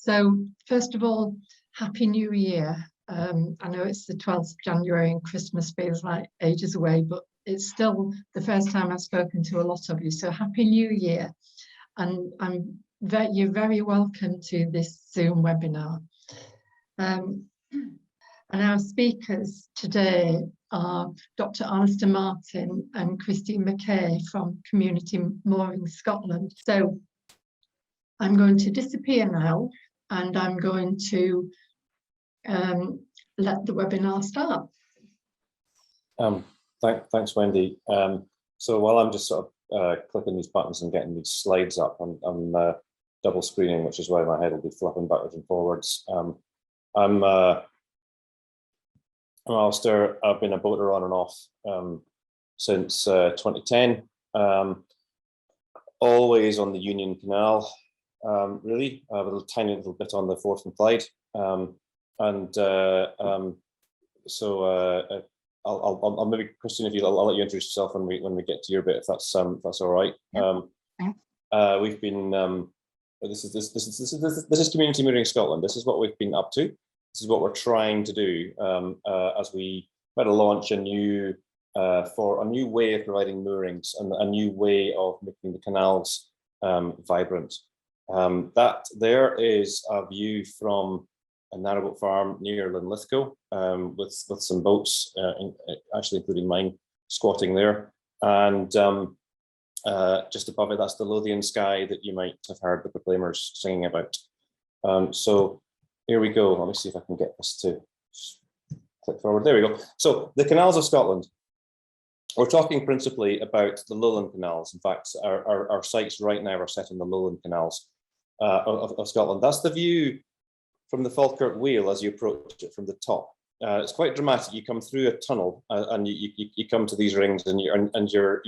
So first of all, Happy New Year. I know it's the 12th of January and Christmas feels like ages away, but it's still the first time I've spoken to a lot of you. So Happy New Year. And you're very welcome to this Zoom webinar. And our speakers today are Dr. Alastair Martin and Mckay from Community Moorings Scotland. So I'm going to disappear now and I'm going to let the webinar start. Thanks, Wendy. So while I'm just sort of clicking these buttons and getting these slides up, I'm double screening, which is why my head will be flipping backwards and forwards. I'm Alastair. I've been a boater on and off since 2010. Always on the Union Canal, really. I have a tiny little bit on the Forth and Clyde. I'll maybe, Christine, if you, I'll let you introduce yourself when we get to your bit, if that's all right. Yeah. We've been this is Community Moorings Scotland. This is what we've been up to. This is what we're trying to do as we try to launch a new way of providing moorings and a new way of making the canals vibrant. That there is a view from a Narrowboat Farm near Linlithgow, with some boats, actually including mine, squatting there. And just above it, that's the Lothian sky that you might have heard the proclaimers singing about. So here we go. Let me see if I can get this to click forward. There we go. So the canals of Scotland. We're talking principally about the Lowland Canals. In fact, our sites right now are set in the Lowland Canals of Scotland. That's the view from the Falkirk Wheel as you approach it from the top. It's quite dramatic. You come through a tunnel and you come to these rings, and you're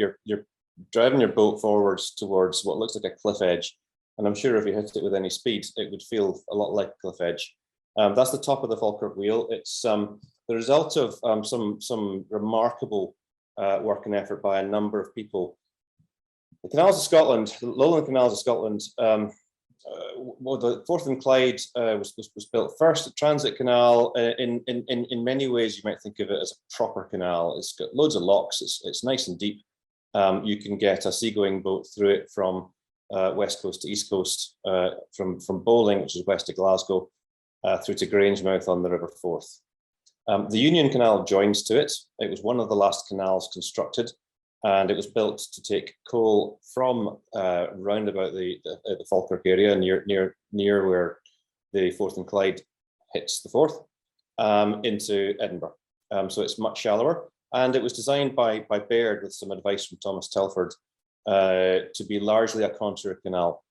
driving your boat forwards towards what looks like a cliff edge. And I'm sure if you hit it with any speed, it would feel a lot like a cliff edge. That's the top of the Falkirk Wheel. It's the result of some remarkable work and effort by a number of people. The canals of Scotland, the Lowland Canals of Scotland, well, the Forth and Clyde was built first. The transit canal, in many ways, you might think of it as a proper canal. It's got loads of locks. It's nice and deep. You can get a seagoing boat through it from west coast to east coast, from Bowling, which is west of Glasgow, through to Grangemouth on the River Forth. The Union Canal joins to it. It was one of the last canals constructed, and it was built to take coal from round about the Falkirk area, near where the Forth and Clyde hits the Forth, into Edinburgh. So it's much shallower, and it was designed by Baird with some advice from Thomas Telford to be largely a contour canal.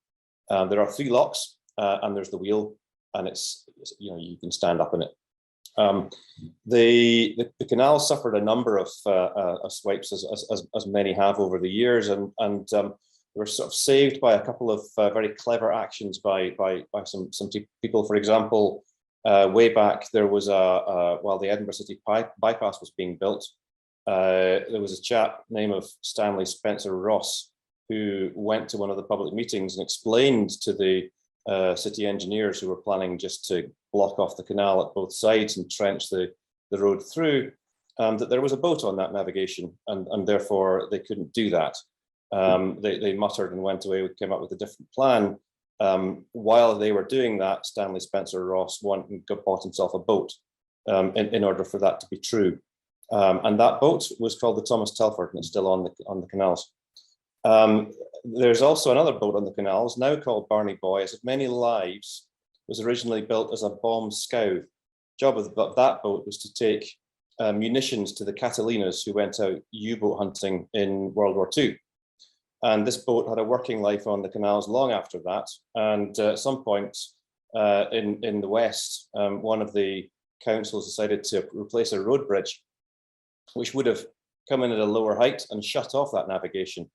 There are 3 locks, and there's the wheel, and you can stand up in it. The canal suffered a number of swipes, as many have over the years, and were sort of saved by a couple of very clever actions by some people. For example, way back there was while the Edinburgh City bypass was being built, there was a chap named of Stanley Spencer Ross who went to one of the public meetings and explained to the city engineers who were planning just to block off the canal at both sides and trench the road through, that there was a boat on that navigation, and therefore they couldn't do that. They muttered and went away, came up with a different plan. While they were doing that, Stanley Spencer Ross bought himself a boat in order for that to be true. And that boat was called the Thomas Telford, and it's still on the canals. There's also another boat on the canals now called Barney Boy. As of many lives, was originally built as a bomb scow. The job of that boat was to take munitions to the Catalinas who went out U-boat hunting in World War II. And this boat had a working life on the canals long after that. And at some point in the west, one of the councils decided to replace a road bridge, which would have come in at a lower height and shut off that navigation.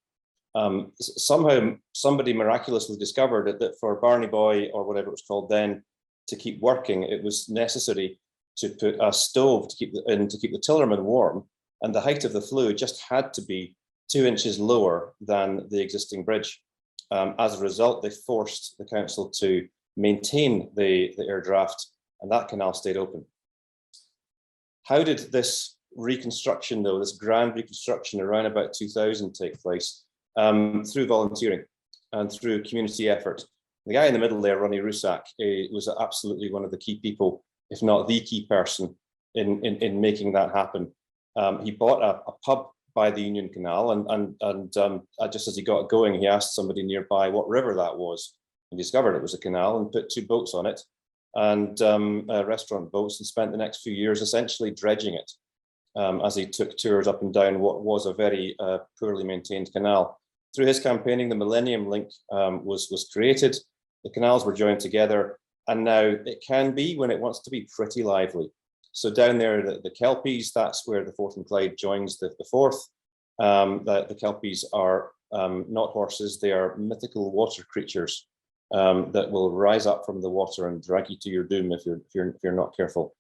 Somehow somebody miraculously discovered that for Barney Boy, or whatever it was called then, to keep working, it was necessary to put a stove to keep the tillerman warm, and the height of the flue just had to be 2 inches lower than the existing bridge. As a result, they forced the council to maintain the air draft, and that canal stayed open. How did this reconstruction, though, this grand reconstruction around about 2000 take place? Through volunteering and through community effort. The guy in the middle there, Ronnie Rusak, was absolutely one of the key people, if not the key person, in making that happen. He bought a pub by the Union Canal, and just as he got going, he asked somebody nearby what river that was, and discovered it was a canal, and put 2 boats on it, and restaurant boats, and spent the next few years essentially dredging it, as he took tours up and down what was a very poorly maintained canal. Through his campaigning, the Millennium Link was created, the canals were joined together, and now it can be, when it wants to be, pretty lively. So down there, the Kelpies, that's where the Forth and Clyde joins the Forth. The Kelpies are not horses, they are mythical water creatures that will rise up from the water and drag you to your doom if you're not careful.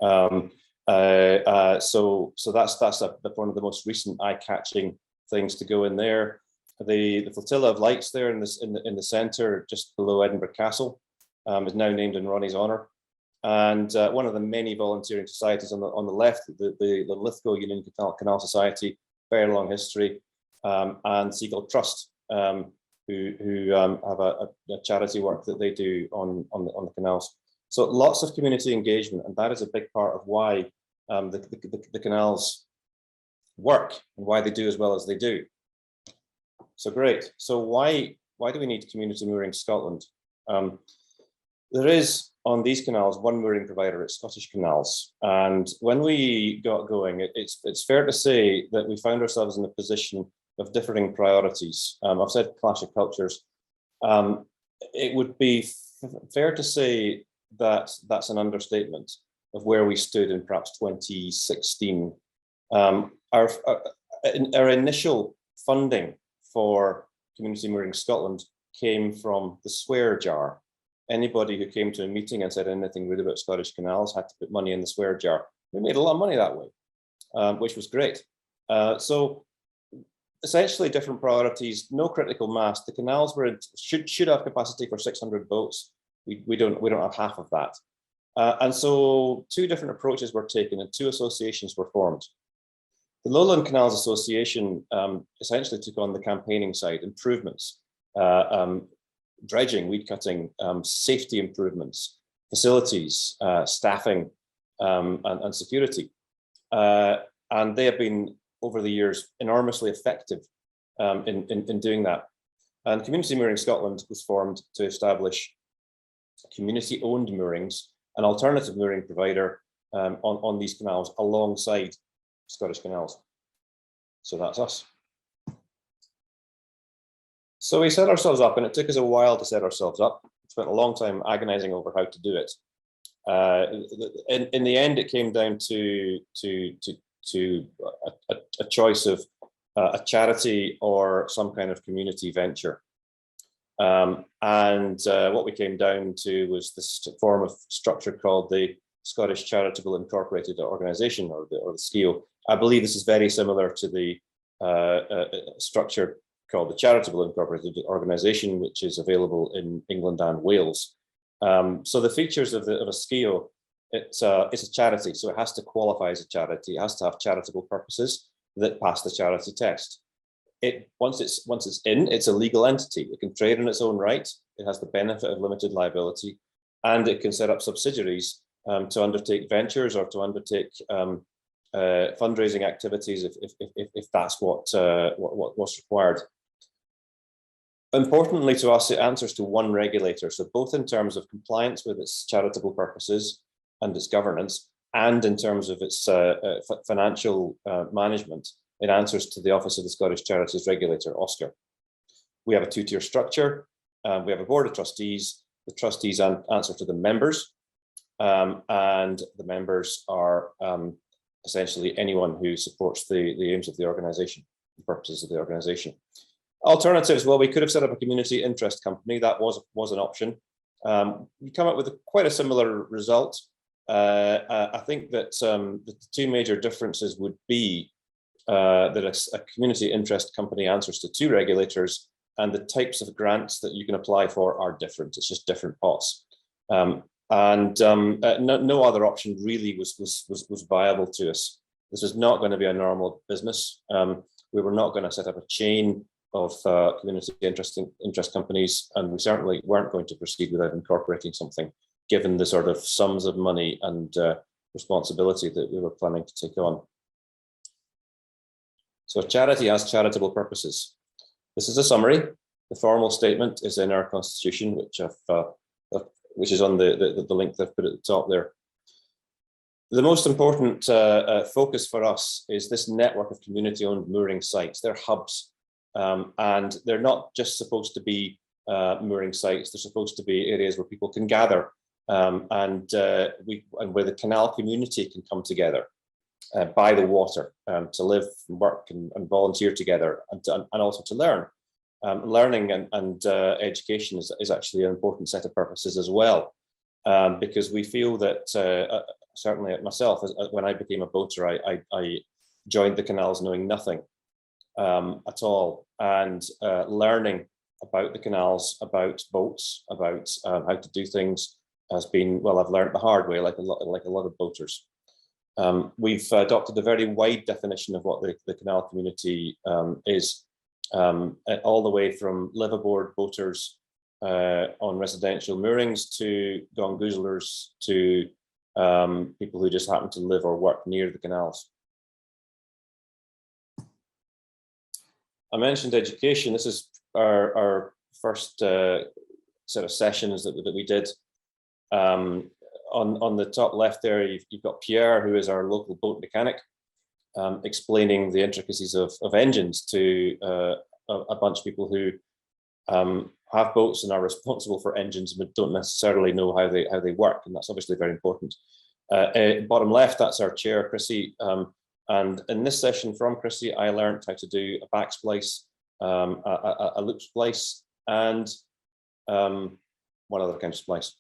So that's one of the most recent eye-catching things to go in there. The flotilla of lights there in the centre, just below Edinburgh Castle, is now named in Ronnie's honour. And one of the many volunteering societies on the left, the Lithgow Union Canal Society, very long history, and Seagull Trust, who have a charity work that they do on the canals. So lots of community engagement, and that is a big part of why the canals work and why they do as well as they do. So great. So why do we need Community Moorings Scotland? There is on these canals one mooring provider, it's Scottish Canals, and when we got going, it's fair to say that we found ourselves in a position of differing priorities. I've said clash of cultures. It would be fair to say that that's an understatement of where we stood in perhaps 2016. Our initial funding for Community Moorings Scotland came from the swear jar. Anybody who came to a meeting and said anything rude about Scottish Canals had to put money in the swear jar. We made a lot of money that way, which was great. So essentially different priorities, no critical mass. The canals should have capacity for 600 boats. We don't have half of that. And so 2 different approaches were taken and 2 associations were formed. The Lowland Canals Association essentially took on the campaigning side, improvements, dredging, weed cutting, safety improvements, facilities, staffing, and security. And they have been, over the years, enormously effective in doing that. And Community Moorings Scotland was formed to establish community-owned moorings, an alternative mooring provider on these canals alongside Scottish Canals. So that's us. So we set ourselves up, and it took us a while to set ourselves up. We spent a long time agonizing over how to do it. In the end, it came down to a choice of a charity or some kind of community venture. What we came down to was this form of structure called the Scottish Charitable Incorporated Organisation, or the SCIO. I believe this is very similar to the structure called the Charitable Incorporated Organisation, which is available in England and Wales. So the features of a SCIO, it's a charity, so it has to qualify as a charity. It has to have charitable purposes that pass the charity test. Once it's in, it's a legal entity. It can trade in its own right. It has the benefit of limited liability, and it can set up subsidiaries to undertake ventures or to undertake fundraising activities if that's what's required. Importantly to us, it answers to one regulator. So both in terms of compliance with its charitable purposes and its governance, and in terms of its financial management, it answers to the Office of the Scottish Charities Regulator, OSCR. We have a 2-tier structure. We have a board of trustees. The trustees answer to the members, and the members are essentially anyone who supports the aims of the organisation, the purposes of the organisation. Alternatives, well, we could have set up a community interest company. That was an option. We come up with quite a similar result. I think that the 2 major differences would be that a community interest company answers to 2 regulators, and the types of grants that you can apply for are different. It's just different pots. No other option really was viable to us. This was not going to be a normal business. We were not going to set up a chain of community interest companies, and we certainly weren't going to proceed without incorporating something, given the sort of sums of money and responsibility that we were planning to take on. So charity has charitable purposes. This is a summary. The formal statement is in our constitution, which is on the link that I've put at the top there. The most important focus for us is this network of community-owned mooring sites. They're hubs, and they're not just supposed to be mooring sites. They're supposed to be areas where people can gather, and where the canal community can come together by the water to live, and work, and volunteer together, and also to learn. Learning and education is actually an important set of purposes as well, because we feel that certainly myself, when I became a boater, I joined the canals knowing nothing at all, and learning about the canals, about boats, about how to do things has been, well, I've learned the hard way, like a lot of boaters. We've adopted a very wide definition of what the canal community is, all the way from liveaboard boaters on residential moorings to gongoozlers to people who just happen to live or work near the canals. I mentioned education. This is our first set of sessions that we did. On the top left there, you've got Pierre, who is our local boat mechanic, explaining the intricacies of engines to a bunch of people who have boats and are responsible for engines but don't necessarily know how they work, and that's obviously very important. Bottom left, that's our chair, Chrissy, and in this session from Chrissy, I learned how to do a back splice, a loop splice, and one other kind of splice.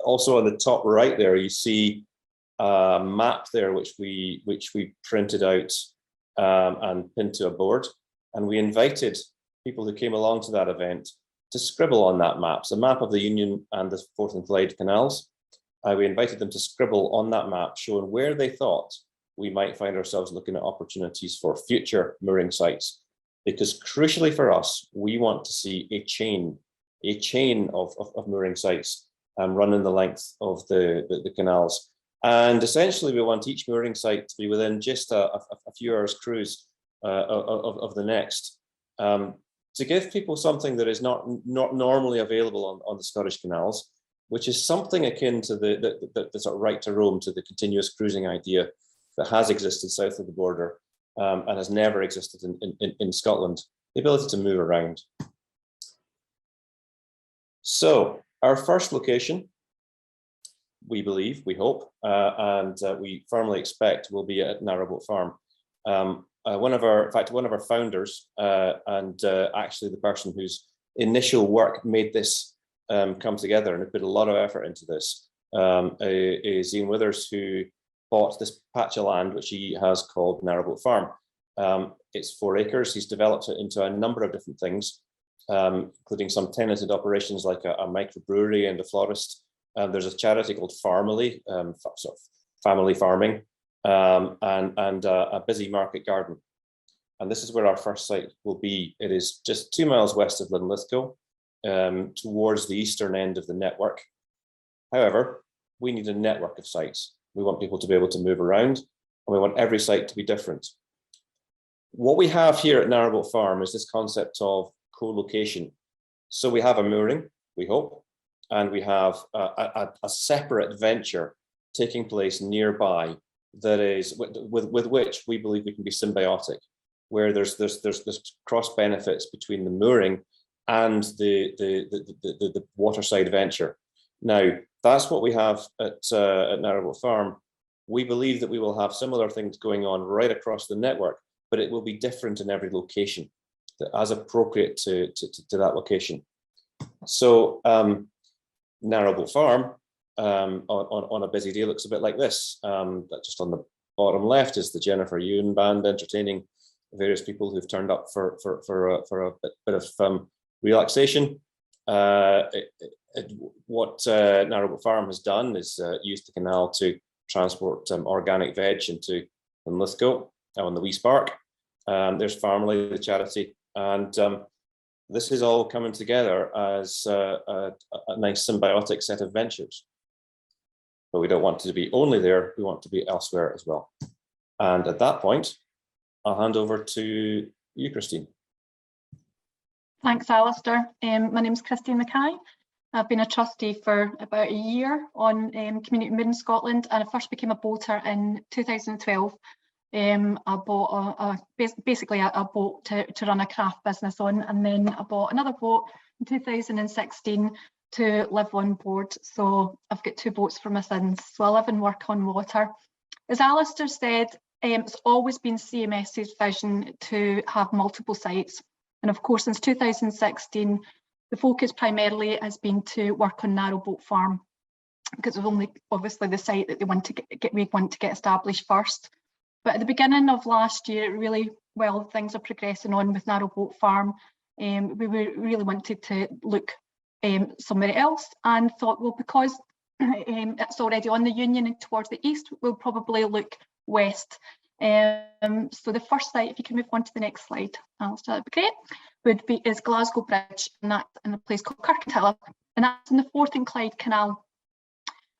Also on the top right there, you see a map there which we printed out and pinned to a board, and we invited people who came along to that event to scribble on that map. It's a map of the Union and the Forth and Clyde canals. We invited them to scribble on that map, showing where they thought we might find ourselves looking at opportunities for future mooring sites. Because crucially for us, we want to see a chain of mooring sites running the length of the canals. And essentially, we want each mooring site to be within just a few hours cruise of the next, to give people something that is not normally available on the Scottish canals, which is something akin to the sort of right to roam, to the continuous cruising idea that has existed south of the border and has never existed in Scotland, the ability to move around. So our first location, we believe, we hope, and we firmly expect will be at Narrowboat Farm. One of our founders, and actually the person whose initial work made this come together and put a lot of effort into this, is Ian Withers, who bought this patch of land, which he has called Narrowboat Farm. It's 4 acres. He's developed it into a number of different things, including some tenanted operations like a microbrewery and a florist. There's a charity called Farmily, sort of family farming, and a busy market garden. And this is where our first site will be. It is just 2 miles west of Linlithgow, towards the eastern end of the network. However, we need a network of sites. We want people to be able to move around, and we want every site to be different. What we have here at Narrowboat Farm is this concept of co-location. So we have a mooring, we hope, and we have a separate venture taking place nearby that is with which we believe we can be symbiotic, where there's cross benefits between the mooring and the waterside venture. Now, that's what we have at Narrowboat Farm. We believe that we will have similar things going on right across the network, but it will be different in every location, as appropriate to that location. So Narrowboat Farm on a busy day looks a bit like this. Just on the bottom left is the Jennifer Ewan Band entertaining various people who've turned up for a bit of relaxation. What Narrowboat Farm has done is used the canal to transport organic veg into Lithgow on the Wee Spark. There's Farmley, the charity, and this is all coming together as a nice symbiotic set of ventures. But we don't want to be only there, we want to be elsewhere as well. And at that point, I'll hand over to you, Christine. Thanks, Alastair. My name's Christine Mckay. I've been a trustee for about a year on Community Moorings Scotland, and I first became a boater in 2012. I bought basically a boat to run a craft business on, and then I bought another boat in 2016 to live on board. So I've got 2 boats for my sons. So I live and work on water. As Alastair said, it's always been CMS's vision to have multiple sites. And of course, since 2016, the focus primarily has been to work on Narrowboat Farm, because it was only obviously the site that we want to get established first. But at the beginning of last year, really, well, things are progressing on with Narrowboat Farm. We really wanted to look somewhere else, and thought, well, because it's already on the Union and towards the east, we'll probably look west. So the first site, if you can move on to the next slide, Alastair, that'd be great, is Glasgow Bridge, and that's in a place called Kirkintilloch, and that's in the Forth and Clyde Canal.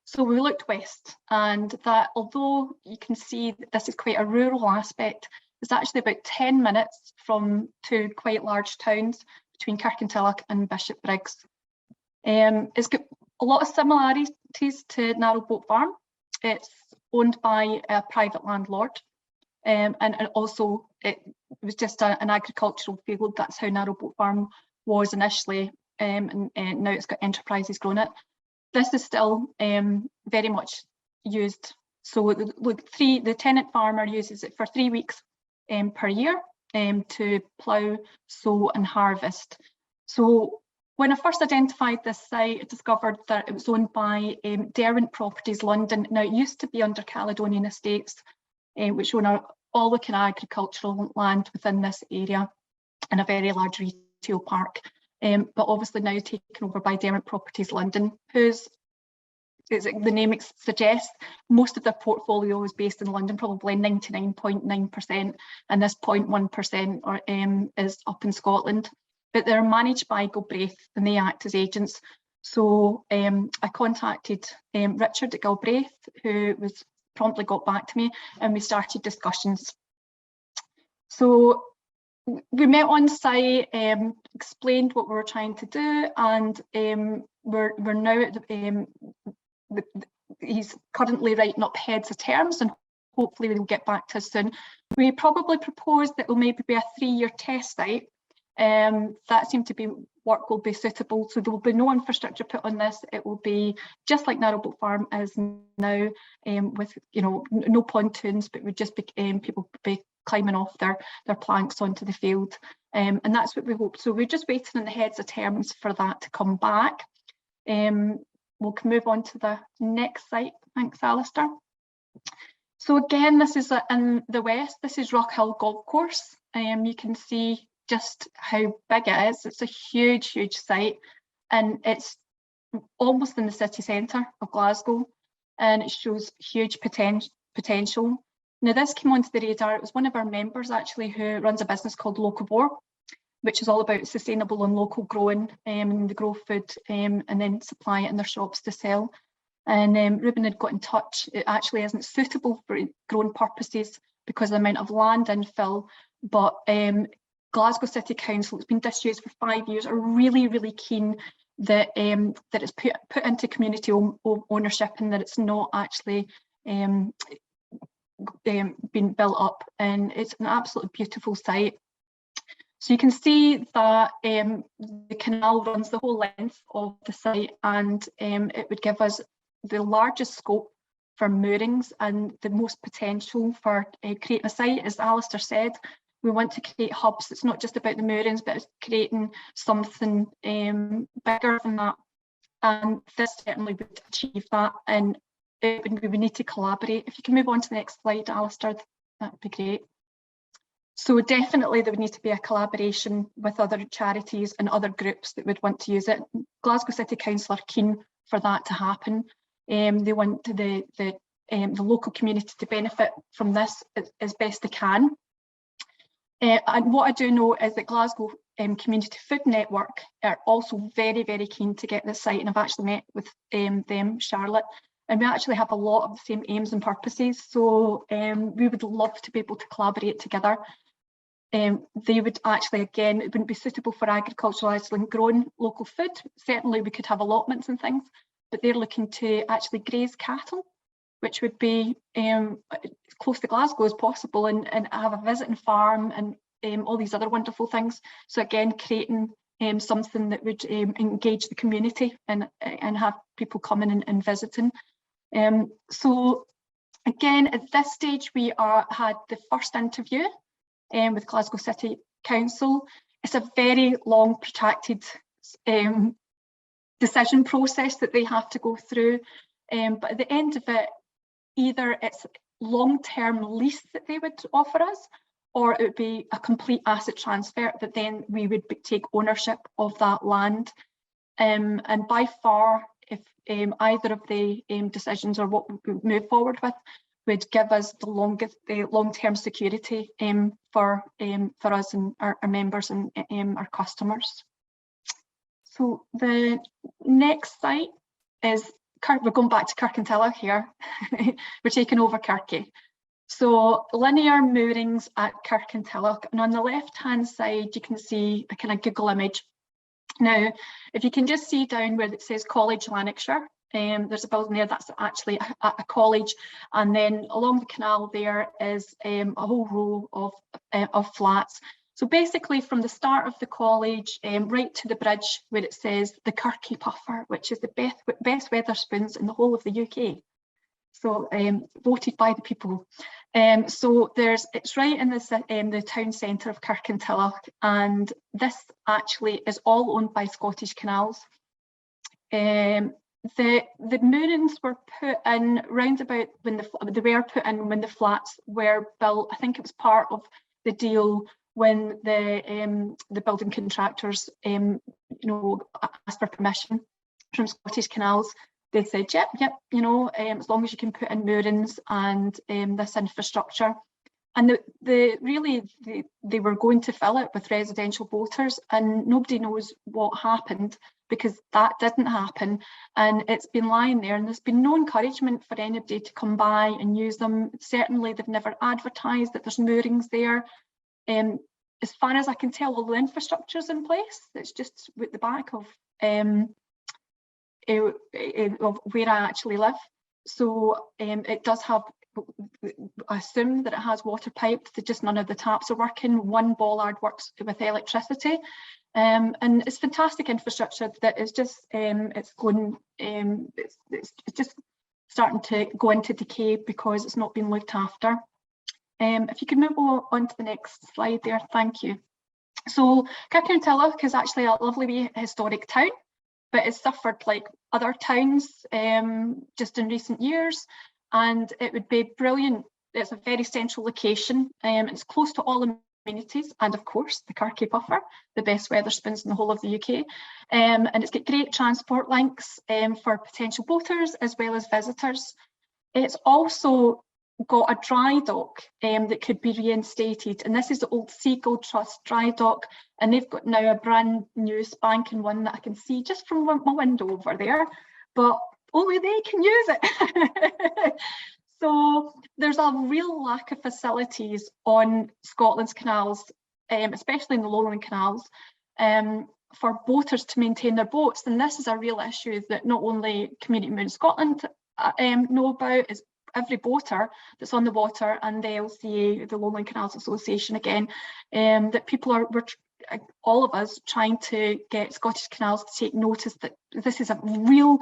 So we looked west, and that, although you can see that this is quite a rural aspect, it's actually about 10 minutes from 2 quite large towns between Kirkintilloch and Bishopbriggs. It's got a lot of similarities to Narrowboat Farm. It's owned by a private landlord, and also it was just an agricultural field. That's how Narrowboat Farm was initially, and now it's got enterprises growing it. This is still very much used. So the tenant farmer uses it for 3 weeks per year to plough, sow and harvest. So when I first identified this site, I discovered that it was owned by Derwent Properties London. Now, it used to be under Caledonian Estates, which own all the kind of agricultural land within this area and a very large retail park. But obviously now taken over by Derwent Properties London, whose, as the name suggests, most of their portfolio is based in London, probably 99.9%, and this 0.1% is up in Scotland. But they're managed by Galbraith and they act as agents. So I contacted Richard at Galbraith, who promptly got back to me, and we started discussions. So we met on site, explained what we were trying to do, and we're now at he's currently writing up heads of terms, and hopefully we'll get back to us soon. We probably proposed that it will maybe be a 3-year test site. That seemed to be work will be suitable, so there will be no infrastructure put on this. It will be just like Narrowboat Farm is now, with no pontoons, but would just be people be climbing off their planks onto the field, and that's what we hope. So we're just waiting on the heads of terms for that to come back. We'll move on to the next site. Thanks, Alastair. So again, this is in the west. This is Rockhill Golf Course. You can see just how big it is. It's a huge site, and it's almost in the city centre of Glasgow, and it shows huge potential. Now, this came onto the radar. It was one of our members actually who runs a business called Locavore, which is all about sustainable and local growing, and they grow food and then supply it in their shops to sell. And Ruben had got in touch. It actually isn't suitable for growing purposes because of the amount of land infill, but Glasgow City Council, it's been disused for 5 years, are really keen that that it's put into community ownership, and that it's not actually been built up. And it's an absolutely beautiful site. So you can see that the canal runs the whole length of the site, and it would give us the largest scope for moorings and the most potential for creating a site. As Alastair said, we want to create hubs. It's not just about the moorings, but it's creating something bigger than that. And this certainly would achieve that. And we would need to collaborate. If you can move on to the next slide, Alastair, that'd be great. So definitely there would need to be a collaboration with other charities and other groups that would want to use it. Glasgow City Council are keen for that to happen. They want the local community to benefit from this as best they can. And what I do know is that Glasgow Community Food Network are also very, very keen to get this site, and I've actually met with them, Charlotte, and we actually have a lot of the same aims and purposes. So we would love to be able to collaborate together. They would actually, again, it wouldn't be suitable for agricultural island grown local food. Certainly we could have allotments and things, but they're looking to actually graze cattle, which would be as close to Glasgow as possible, and have a visiting farm and all these other wonderful things. So again, creating something that would engage the community and have people coming and visiting. So again, at this stage, we had the first interview with Glasgow City Council. It's a very long, protracted decision process that they have to go through. But at the end of it, either it's long-term lease that they would offer us, or it would be a complete asset transfer that then we would take ownership of that land. And by far, if either of the decisions or what we move forward with would give us the long-term security for us and our members and our customers. So the next site is we're going back to Kirkintilloch here. We're taking over Kirky. So linear moorings at Kirkintilloch, and on the left-hand side you can see a kind of Google image. Now, if you can just see down where it says College Lanarkshire, there's a building there that's actually a college, and then along the canal there is a whole row of flats. So basically from the start of the college right to the bridge where it says the Kirky Puffer, which is the best Wetherspoons in the whole of the UK. So voted by the people. So it's right in the town centre of Kirkintilloch, and this actually is all owned by Scottish Canals. The moorings were put in round about when the flats were built. I think it was part of the deal when the building contractors asked for permission from Scottish Canals. They said, yep, as long as you can put in moorings and this infrastructure. And they were going to fill it with residential boaters, and nobody knows what happened because that didn't happen. And it's been lying there, and there's been no encouragement for anybody to come by and use them. Certainly, they've never advertised that there's moorings there. As far as I can tell, all the infrastructure's in place. It's just with the back of where I actually live. So it does have, I assume that it has water piped, that just none of the taps are working. One bollard works with electricity. And it's fantastic infrastructure that is just, it's just starting to go into decay because it's not been looked after. If you could move on to the next slide there, thank you. So Kirkintilloch is actually a lovely historic town, but it's suffered like other towns just in recent years, and it would be brilliant. It's a very central location, it's close to all amenities, and of course the Kirky Puffer, the best Wetherspoons in the whole of the UK, and it's got great transport links for potential boaters as well as visitors. It's also got a dry dock that could be reinstated, and this is the old Seagull Trust dry dock, and they've got now a brand new spanking one that I can see just from my window over there, but only they can use it. So there's a real lack of facilities on Scotland's canals, especially in the Lowland Canals, for boaters to maintain their boats, and this is a real issue that not only Community Moorings Scotland know about, is every boater that's on the water, and the LCA, the Lowland Canals Association again, that we're all of us trying to get Scottish Canals to take notice that this is a real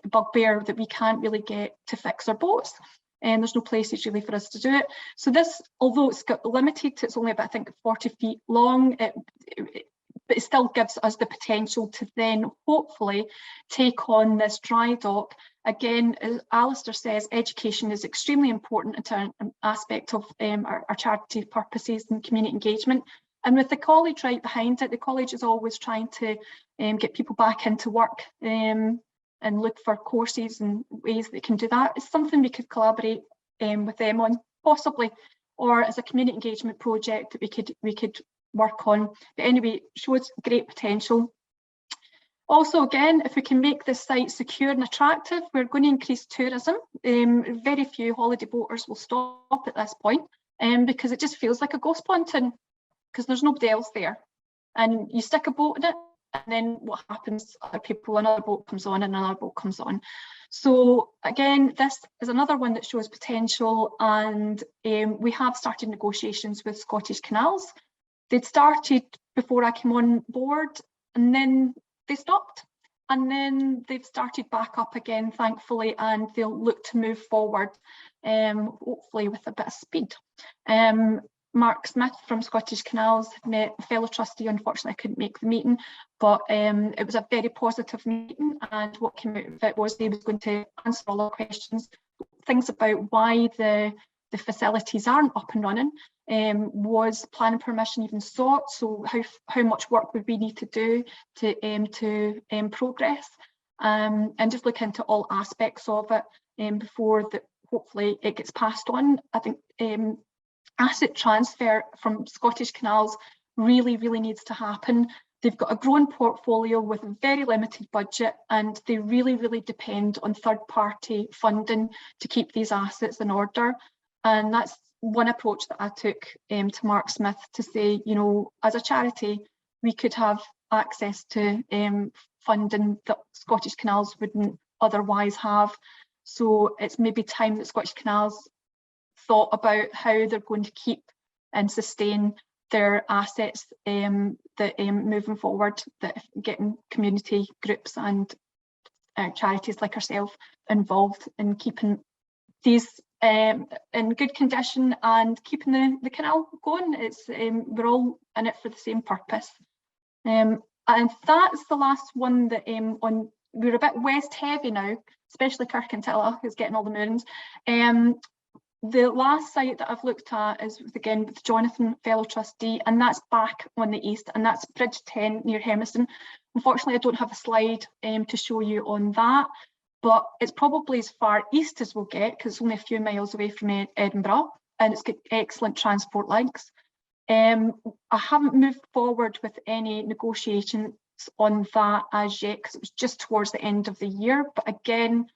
bugbear that we can't really get to fix our boats, and there's no places really for us to do it. So this, although it's got limited, it's only about, I think, 40 feet long, but it still gives us the potential to then hopefully take on this dry dock. Again, as Alastair says, education is extremely important in an aspect of our charity purposes and community engagement. And with the college right behind it, the college is always trying to get people back into work and look for courses and ways they can do that. It's something we could collaborate with them on, possibly, or as a community engagement project that we could work on. But anyway, shows great potential. Also, again, if we can make this site secure and attractive, we're going to increase tourism. Very few holiday boaters will stop at this point because it just feels like a ghost pontoon because there's nobody else there. And you stick a boat in it, and then what happens? Other people, another boat comes on and another boat comes on. So again, this is another one that shows potential, and we have started negotiations with Scottish Canals. They'd started before I came on board, and then they stopped, and then they've started back up again, thankfully, and they'll look to move forward, hopefully with a bit of speed. Mark Smith from Scottish Canals met a fellow trustee. Unfortunately, I couldn't make the meeting, but it was a very positive meeting, and what came out of it was they was going to answer all our questions, things about why the facilities aren't up and running. Was planning permission even sought? So how much work would we need to do to progress, and just look into all aspects of it before that hopefully it gets passed on. I think asset transfer from Scottish Canals really needs to happen. They've got a growing portfolio with a very limited budget, and they really depend on third-party funding to keep these assets in order. And that's one approach that I took to Mark Smith, to say, you know, as a charity, we could have access to funding that Scottish Canals wouldn't otherwise have. So it's maybe time that Scottish Canals thought about how they're going to keep and sustain their assets that moving forward, that getting community groups and charities like ourselves involved in keeping these in good condition and keeping the canal going. It's we're all in it for the same purpose. And that's the last one that we're a bit west heavy now, especially Kirkintilloch is getting all the moorings. The last site that I've looked at is again with Jonathan, fellow trustee, and that's back on the east, and that's Bridge 10 near Hermiston. Unfortunately, I don't have a slide to show you on that, but it's probably as far east as we'll get because it's only a few miles away from Edinburgh, and it's got excellent transport links. I haven't moved forward with any negotiations on that as yet because it was just towards the end of the year, but again,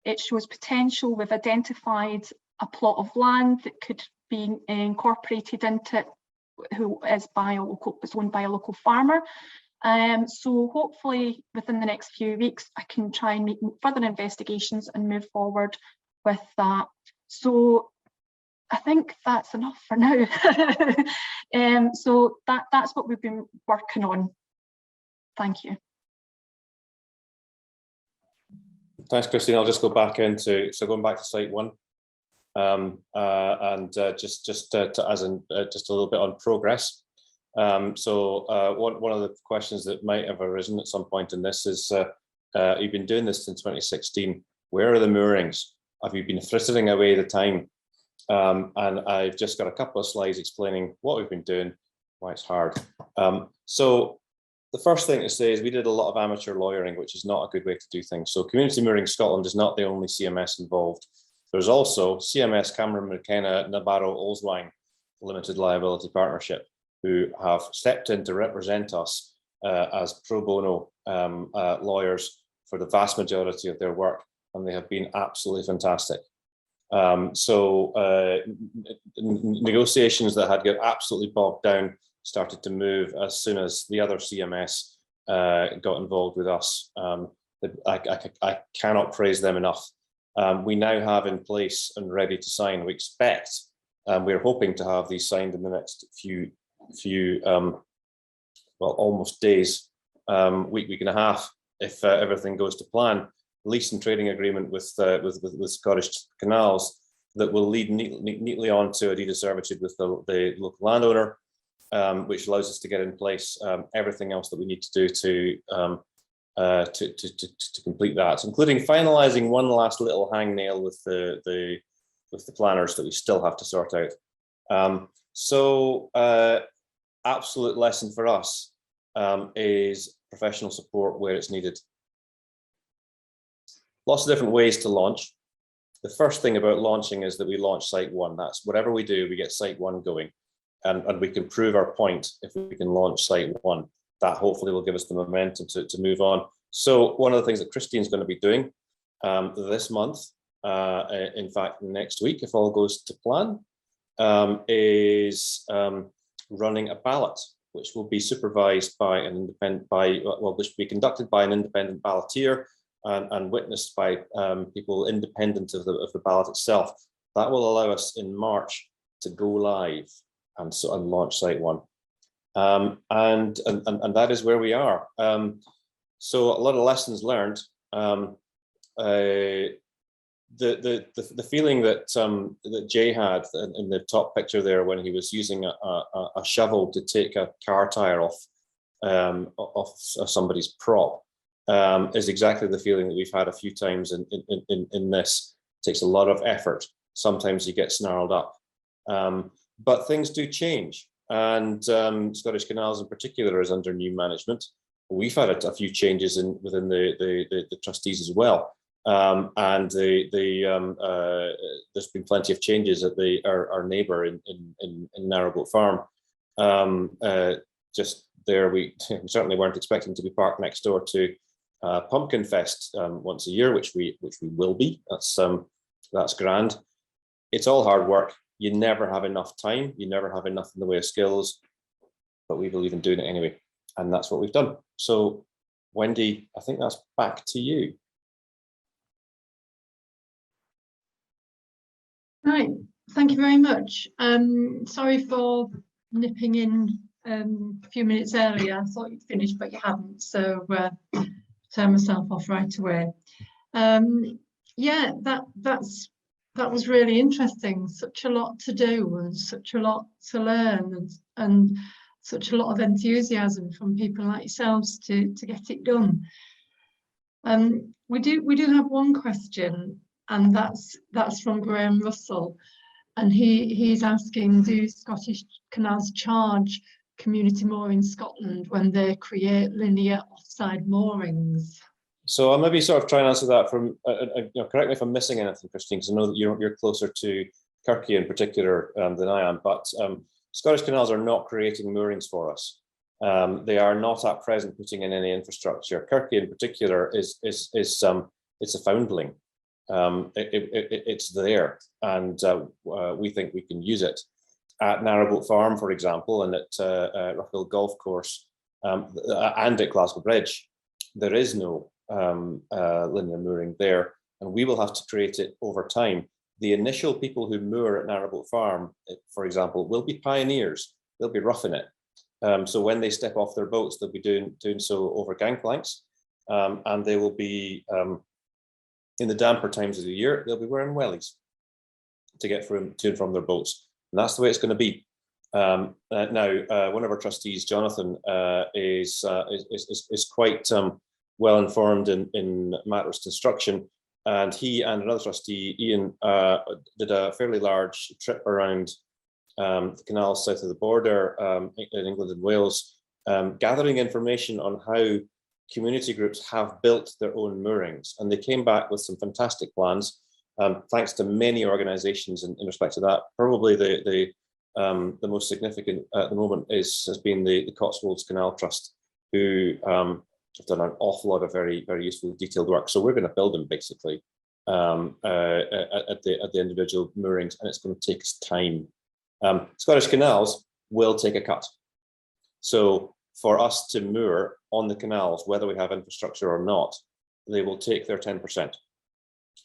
it shows potential. We've identified a plot of land that could be incorporated into it, who is owned by a local farmer. So hopefully within the next few weeks, I can try and make further investigations and move forward with that. So I think that's enough for now. So that's what we've been working on. Thank you. Thanks, Christine. I'll just go back into, so going back to site one. Just a little bit on progress. So one of the questions that might have arisen at some point in this is, you've been doing this since 2016. Where are the moorings? Have you been frittering away the time? And I've just got a couple of slides explaining what we've been doing, why it's hard. So the first thing to say is we did a lot of amateur lawyering, which is not a good way to do things. So Community Moorings Scotland is not the only CMS involved. There's also CMS Cameron McKenna Nabarro Olswine Limited Liability Partnership, who have stepped in to represent us as pro bono lawyers for the vast majority of their work, and they have been absolutely fantastic. Negotiations that had got absolutely bogged down started to move as soon as the other CMS got involved with us. I cannot praise them enough. We now have in place and ready to sign. We expect, we're hoping to have these signed in the next few well, almost days, week and a half, if everything goes to plan. Lease and trading agreement with Scottish Canals that will lead neatly on to a deed of servitude with the local landowner. which allows us to get in place everything else that we need to do to complete that, including finalising one last little hangnail with the planners that we still have to sort out. Absolute lesson for us is professional support where it's needed. Lots of different ways to launch. The first thing about launching is that we launch site one. That's whatever we do, we get site one going, and we can prove our point if we can launch site one. That hopefully will give us the momentum to move on. So one of the things that Christine's going to be doing this month, in fact next week if all goes to plan, is running a ballot, which will be supervised by an independent, which will be conducted by an independent balloteer and witnessed by people independent of the ballot itself. That will allow us in March to go live and launch site one. And that is where we are. So a lot of lessons learned. The feeling that Jay had in the top picture there when he was using a shovel to take a car tire off somebody's prop is exactly the feeling that we've had a few times in this. It takes a lot of effort. Sometimes you get snarled up, but things do change. And Scottish Canals in particular is under new management. We've had a few changes within the trustees as well. And there's been plenty of changes at our neighbour in Narrowboat Farm. Just there, we certainly weren't expecting to be parked next door to Pumpkin Fest once a year, which we will be. That's grand. It's all hard work. You never have enough time. You never have enough in the way of skills, but we believe in doing it anyway, and that's what we've done. So, Wendy, I think that's back to you. Right, thank you very much. Sorry for nipping in a few minutes earlier. I thought you'd finished, but you hadn't, so turn myself off right away. Yeah, that was really interesting. Such a lot to do and such a lot to learn and such a lot of enthusiasm from people like yourselves to get it done. We do have one question, and that's from Graham Russell, and he's asking, do Scottish Canals charge Community Moorings Scotland when they create linear offside moorings? So I'll maybe sort of try and answer that from, correct me if I'm missing anything, Christine, because I know that you're closer to Kirky in particular than I am, but Scottish Canals are not creating moorings for us. They are not at present putting in any infrastructure. Kirky in particular is it's a foundling. It's there, and we think we can use it. At Narrowboat Farm, for example, and at Rockhill Golf Course, and at Glasgow Bridge, there is no linear mooring there, and we will have to create it over time. The initial people who moor at Narrowboat Farm, for example, will be pioneers. They'll be roughing it. So when they step off their boats, they'll be doing so over gangplanks, and they will be in the damper times of the year. They'll be wearing wellies to get to and from their boats, and that's the way it's going to be. Now, one of our trustees, Jonathan, is quite well informed in matters of construction, and he and another trustee, Ian, did a fairly large trip around the canals south of the border in England and Wales, gathering information on how community groups have built their own moorings, and they came back with some fantastic plans. Thanks to many organisations in respect to that. Probably the most significant at the moment has been the Cotswolds Canal Trust, who have done an awful lot of very, very useful detailed work. So we're going to build them basically at the individual moorings, and it's going to take us time. Scottish Canals will take a cut. So for us to moor on the canals, whether we have infrastructure or not, they will take their 10%.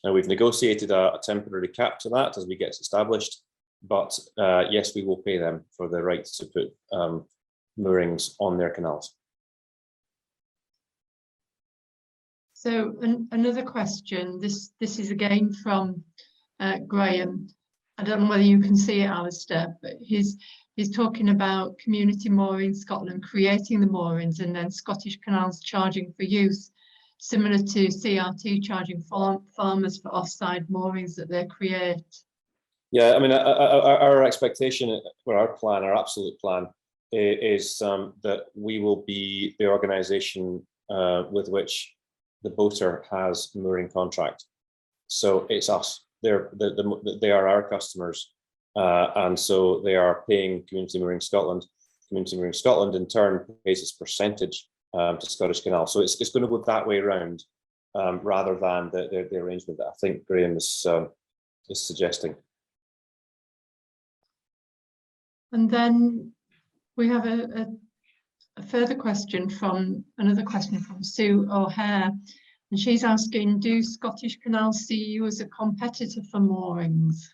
Now, we've negotiated a temporary cap to that as we get established, but yes, we will pay them for the right to put moorings on their canals. So another question, this is again from Graham. I don't know whether you can see it, Alastair, but he's talking about Community Moorings Scotland creating the moorings and then Scottish Canals charging for use, similar to CRT charging farmers for offside moorings that they create. Yeah, I mean, our expectation, well, our plan, our absolute plan is that we will be the organisation with which the boater has a mooring contract. So it's us. They are our customers, and so they are paying Community Moorings Scotland. Community Moorings Scotland, in turn, pays its percentage to Scottish Canal. So it's going to go that way around, rather than the arrangement that I think Graham is suggesting. And then we have a further question from Sue O'Hare, and she's asking, do Scottish Canals see you as a competitor for moorings?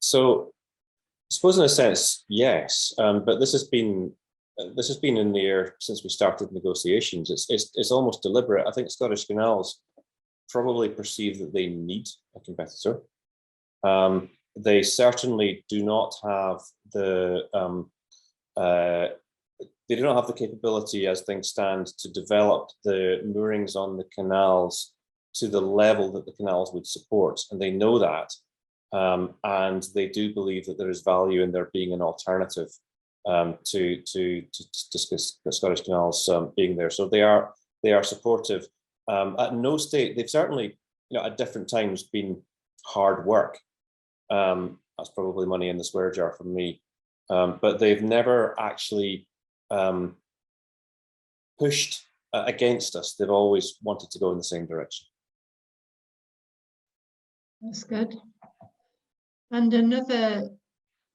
So I suppose in a sense, yes, but this has been in the air since we started negotiations. It's almost deliberate. I think Scottish Canals probably perceive that they need a competitor. They certainly do not have they do not have the capability, as things stand, to develop the moorings on the canals to the level that the canals would support, and they know that, and they do believe that there is value in there being an alternative to Scottish Canals being there. So they are supportive. At no state, they've certainly, at different times been hard work. That's probably money in the swear jar from me, but they've never actually pushed against us. They've always wanted to go in the same direction. That's good. And another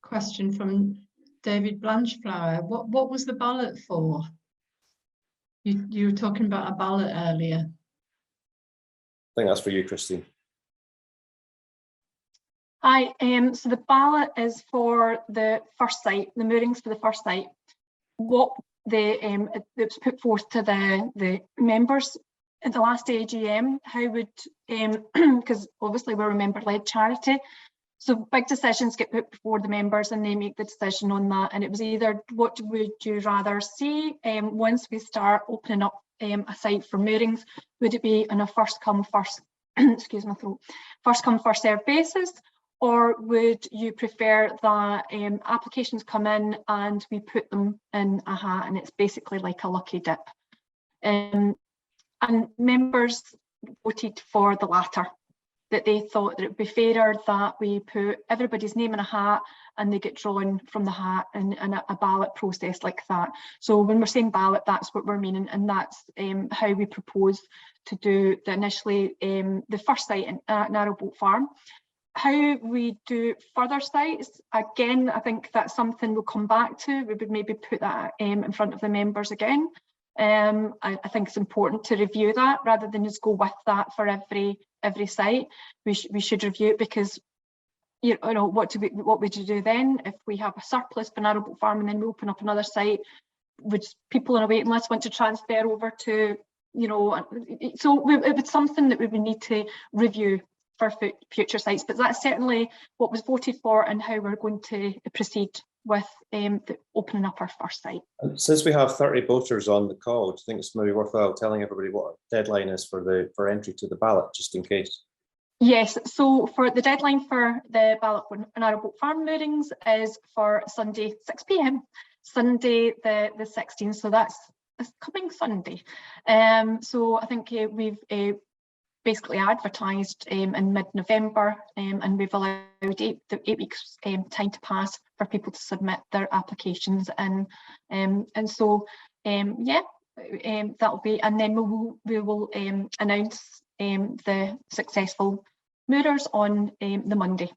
question from David Blanchflower. What was the ballot for? You were talking about a ballot earlier. I think that's for you, Christine. Hi, so the ballot is for the first site, the moorings for the first site. What it was put forth to the members at the last AGM, how would, because obviously we're a member-led charity, so big decisions get put before the members and they make the decision on that, and it was either what would you rather see once we start opening up a site for moorings, would it be on a first come first excuse my throat, first come first served basis, or would you prefer that applications come in and we put them in a hat and it's basically like a lucky dip? And members voted for the latter, that they thought that it would be fairer that we put everybody's name in a hat and they get drawn from the hat in a ballot process like that. So when we're saying ballot, that's what we're meaning, and that's how we propose to do initially the first site at Narrowboat Farm. How we do further sites, again, I think that's something we'll come back to. We would maybe put that in front of the members again. I think it's important to review that rather than just go with that for every site. We should review it, because what would you do then if we have a surplus for Narrowboat Farm and then we open up another site? Would people on a waiting list want to transfer over to, so it was something that we would need to review for future sites, but that's certainly what was voted for and how we're going to proceed with the opening up our first site. And since we have 30 voters on the call, do you think it's maybe worthwhile telling everybody what the deadline is for entry to the ballot, just in case? Yes, so for the deadline for the ballot for Narrowboat Farm moorings is for Sunday 6 p.m, Sunday the 16th, so that's coming Sunday. So I think we've basically advertised in mid-November, and we've allowed eight weeks time to pass for people to submit their applications, and so yeah, that'll be, and then we will announce the successful moorers on the Monday.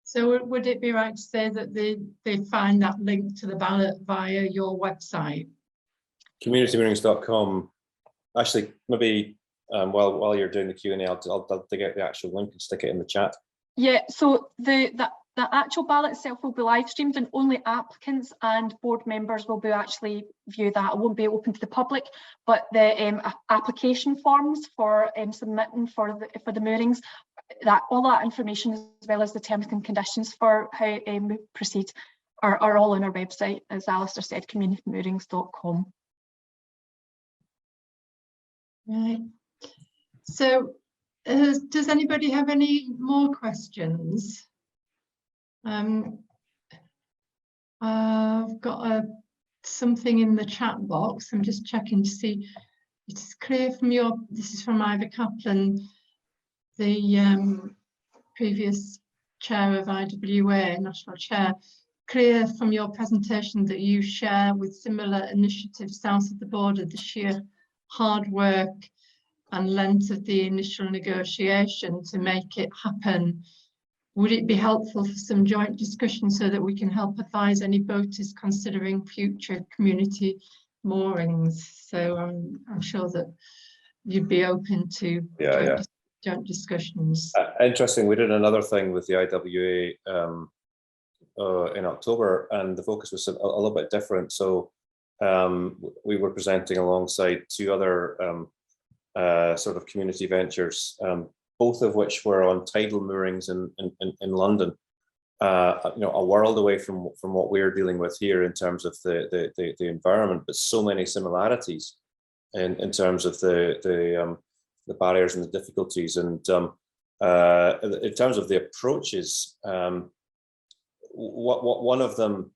So would it be right to say that they find that link to the ballot via your website? CommunityMoorings.com. Actually, maybe while you're doing the Q&A, I'll dig out the actual link and stick it in the chat. Yeah, so the actual ballot itself will be live streamed, and only applicants and board members will be actually view that. It won't be open to the public, but the application forms for submitting for the moorings, all that information, as well as the terms and conditions for how we proceed, are all on our website, as Alastair said, communitymoorings.com. Right. So does anybody have any more questions? I've got something in the chat box. I'm just checking to see. It's clear from this is from Ivor Kaplan, the previous chair of IWA, national chair. Clear from your presentation that you share with similar initiatives south of the border the sheer hard work and length of the initial negotiation to make it happen. Would it be helpful for some joint discussion so that we can help advise any boaters considering future community moorings? So I'm sure that you'd be open to joint discussions. Interesting. We did another thing with the IWA in October, and the focus was a little bit different. So we were presenting alongside two other sort of community ventures, both of which were on tidal moorings in London. You know, a world away from what we're dealing with here in terms of the environment, but so many similarities in terms of the barriers and the difficulties. And in terms of the approaches, one of them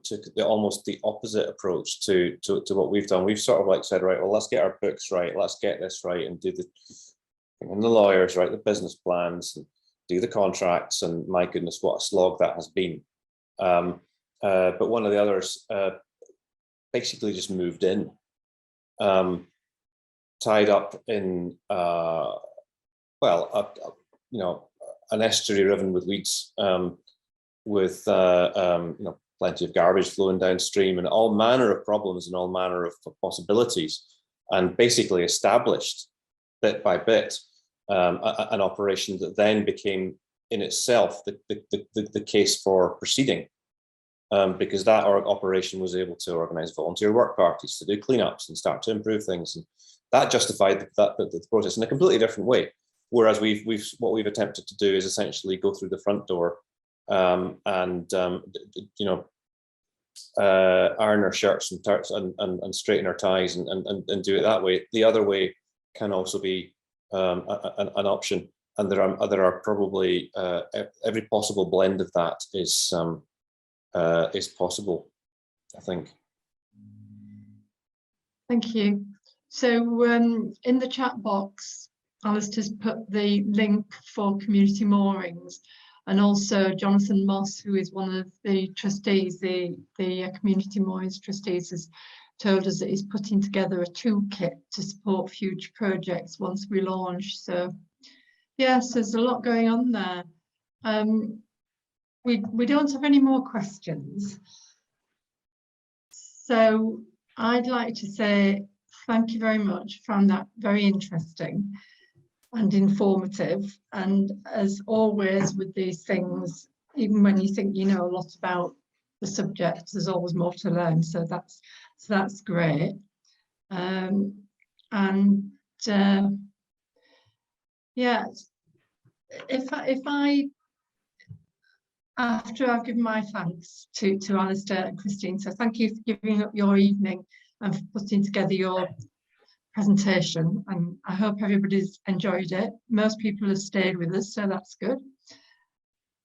took almost the opposite approach to what we've done. We've sort of like said, right, well, let's get our books right, let's get this right, and do the lawyers, right, the business plans, and do the contracts. And my goodness, what a slog that has been. But one of the others basically just moved in, tied up in you know, an estuary riven with weeds, with you know, plenty of garbage flowing downstream and all manner of problems and all manner of possibilities, and basically established bit by bit an operation that then became in itself the case for proceeding, because that operation was able to organise volunteer work parties, to do cleanups and start to improve things, and that justified the process in a completely different way. Whereas what we've attempted to do is essentially go through the front door and you know, iron our shirts and straighten our ties and do it that way. The other way can also be an option, and there are probably every possible blend of that is possible, I think. Thank you. So in the chat box, Alastair's put the link for Community Moorings, and also Jonathan Moss, who is one of the trustees, the Community Moorings trustees, has told us that he's putting together a toolkit to support future projects once we launch. So yes, there's a lot going on there. We don't have any more questions. So I'd like to say thank you very much. Found that very interesting and informative. And as always with these things, even when you think you know a lot about the subject, there's always more to learn. So that's great. Yeah, if I after I've given my thanks to Alastair and Christine, so thank you for giving up your evening and for putting together your presentation, and I hope everybody's enjoyed it. Most people have stayed with us, so that's good.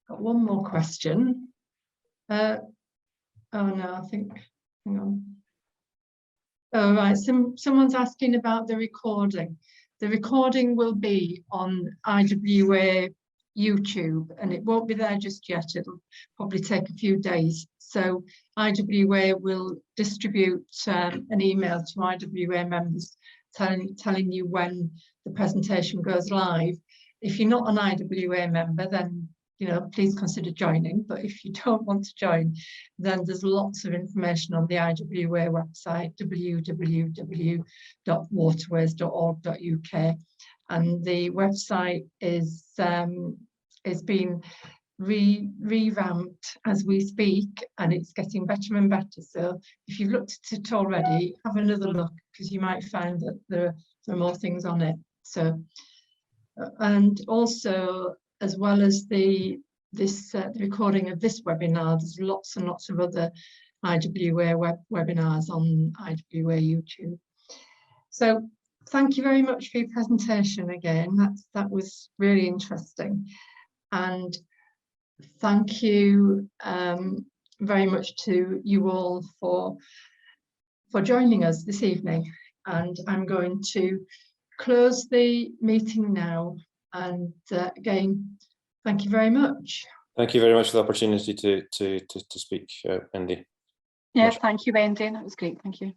Got one more question. Oh no, I think, hang on. Oh right, someone's asking about the recording. The recording will be on IWA YouTube, and it won't be there just yet. It'll probably take a few days. So IWA will distribute an email to IWA members telling you when the presentation goes live. If you're not an IWA member, then please consider joining. But if you don't want to join, then there's lots of information on the IWA website, www.waterways.org.uk, and the website is being revamped as we speak, and it's getting better and better. So if you've looked at it already, have another look, because you might find that there are more things on it. So, and also, as well as the the recording of this webinar. There's lots and lots of other IWA webinars on IWA YouTube. So thank you very much for your presentation again. That was really interesting. And thank you very much to you all for joining us this evening. And I'm going to close the meeting now. And again, thank you very much. Thank you very much for the opportunity to speak, Wendy. Yeah, thank you, Wendy. That was great. Thank you.